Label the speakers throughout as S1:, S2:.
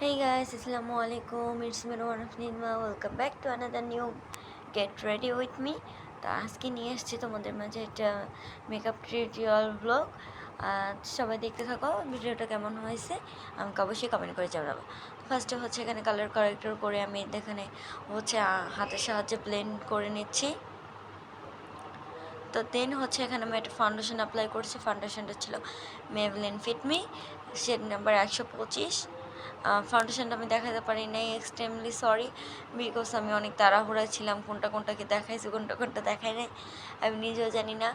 S1: Hey guys, Assalamualaikum. It's me Rohan of Nidma. Welcome back to another new Get Ready with Me. তো আজকে নিয়ে এসেছি তোমাদের মাঝে একটা মেকআপ টিউটোরিয়াল ব্লগ। সবাই দেখতে থাকো ভিডিওটা কেমন হয়েছে আমাকে অবশ্যই কমেন্ট করে জানাবো। ফার্স্টে হচ্ছে এখানে কালার কারেক্টর করে আমি এখানে হচ্ছে হাতের সাহায্যে ব্লেন্ড করে নিচ্ছি। তো দেন হচ্ছে এখানে আমি একটা ফাউন্ডেশন অ্যাপ্লাই করছি। ফাউন্ডেশনটা ছিল মেবলিন ফিটমি শেড নাম্বার 125। ফাউন্ডেশনটা আমি দেখাতে পারি নাই, এক্সট্রিমলি সরি, বিকজ আমি অনেক তাড়াহুড়ায় ছিলাম, কোনটাকে দেখাইছি কোনটা দেখাই নাই আমি নিজেও জানি না।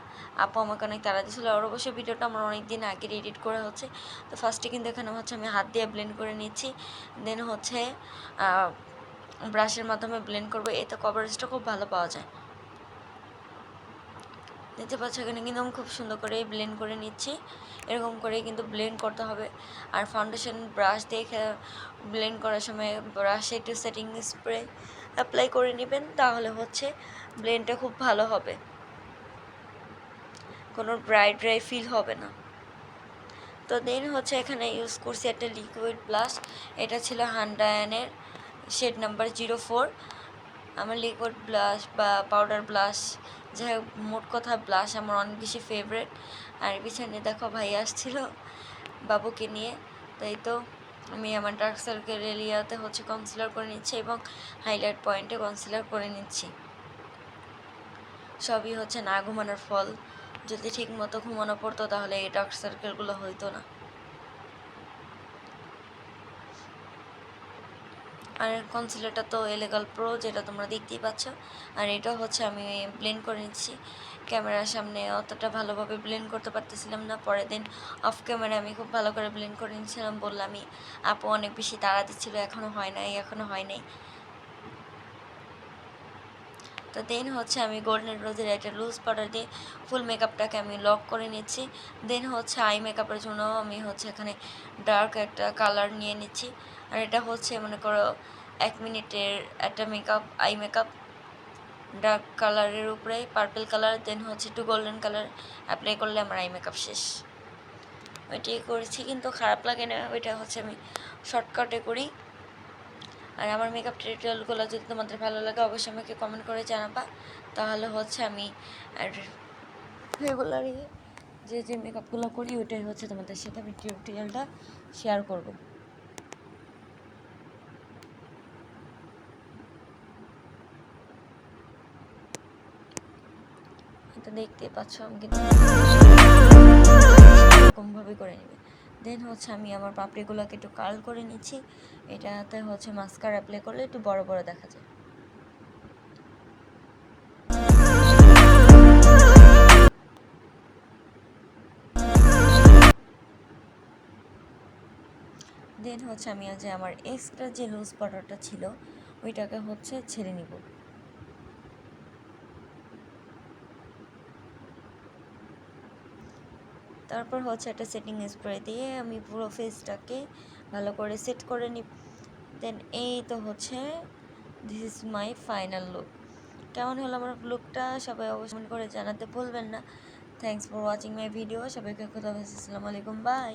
S1: আপু আমাকে অনেক তাড়া দিয়েছিলো। আর অবশ্যই ভিডিওটা আমার অনেক দিন আগে এডিট করা হচ্ছে। তো ফার্স্টে কিন্তু এখানে হচ্ছে আমি হাত দিয়ে ব্লেন্ড করে নিচ্ছি, দেন হচ্ছে ব্রাশের মাধ্যমে ব্লেন্ড করবো। এতে কভারেজটা খুব ভালো পাওয়া যায়। দেখতে পাচ্ছ এখানে কিন্তু আমি খুব সুন্দর করে ব্লেন্ড করে নিচ্ছি। এরকম করে কিন্তু ব্লেন্ড করতে হবে। আর ফাউন্ডেশন ব্রাশ দিয়ে ব্লেন্ড করার সময় ব্রাশে একটু সেটিং স্প্রে অ্যাপ্লাই করে নেবেন, তাহলে হচ্ছে ব্লেন্ডটা খুব ভালো হবে, কোনো ড্রাই ফিল হবে না। তো দেন হচ্ছে এখানে ইউজ করছি একটা লিকুইড ব্লাশ। এটা ছিল হান্ডায়ানের শেড নাম্বার 04। আমার লিকুইড ব্লাশ বা পাউডার ব্লাশ, যাই হোক মোট কথা ব্লাশ আমার অনেক বেশি ফেভারেট। আর পিছনে দেখো ভাই আসছিল বাবুকে নিয়ে। তাই তো আমি আমার ডার্ক সার্কেল এরিয়াতে হচ্ছে কনসিলার করে নিচ্ছি এবং হাইলাইট পয়েন্টে কনসিলার করে নিচ্ছি। সবই হচ্ছে না ঘুমানোর ফল। যদি ঠিক মতো ঘুমানো পড়তো তাহলে এই ডার্ক সার্কেলগুলো হইতো না। আর কনসিলারটা তো এলেগাল প্রো, যেটা তোমরা দেখতেই পাচ্ছ। আর এটা হচ্ছে আমি ব্লেন্ড করে নিচ্ছি। ক্যামেরার সামনে অতটা ভালোভাবে ব্লেন্ড করতে পারতেছিলাম না, পরের দিন অফ ক্যামেরা আমি খুব ভালো করে ব্লেন্ড করে নিচ্ছিলাম। বললামই আপু অনেক বেশি তাড়া দিচ্ছিলো, এখনও হয় নাই। তো দেন হচ্ছে আমি গোল্ডেন রোজের একটা লুজ পাউডার দিয়ে ফুল মেকআপটাকে আমি লক করে নিচ্ছি। দেন হচ্ছে আই মেকআপের জন্য আমি হচ্ছে এখানে ডার্ক একটা কালার নিয়ে নিচ্ছি। আর এটা হচ্ছে মনে করো 1 মিনিটের একটা আই মেকআপ। ডার্ক কালারের উপরে পার্পল কালার, দেন হচ্ছে একটু গোল্ডেন কালার অ্যাপ্লাই করলে আমার আই মেকআপ শেষ। ওইটাই করেছি, কিন্তু খারাপ লাগে না, ওইটা হচ্ছে আমি শর্টকাটে করি। আর আমার মেকআপ টিউটোরিয়ালগুলো যদি তোমাদের ভালো লাগে অবশ্যই আমাকে কমেন্ট করে জানাবা, তাহলে হচ্ছে আমি আর রেগুলারই যে মেকআপগুলো করি ওইটাই হচ্ছে তোমাদের সাথে আমি টিউটোরিয়ালটা শেয়ার করব। এটা দেখতে পাচ্ছ আমি কিন্তু এরকমভাবে করে নেবে। দেন হচ্ছে আমি আমার পাপড়িগুলোকে একটু কার্ল করে নিচ্ছি। এটাতে হচ্ছে মাস্কারা অ্যাপ্লাই করলে একটু বড় বড় দেখা যায়। দেন হচ্ছে আমি আজ আমার এক্সট্রা যে লুজ পাউডারটা ছিল ওইটাকে হচ্ছে ছেড়ে নিব। তারপর হচ্ছে একটা সেটিং স্প্রে দিয়ে আমি পুরো ফেসটাকে ভালো করে সেট করে নিই। দেন এই তো হচ্ছে this is my final look. কেমন হলো আমার লুকটা সবাই অবশ্যই করে জানাতে ভুলবেন না। Thanks for watching my video. সবাইকে কথা বলছি, আসসালামু আলাইকুম, বাই।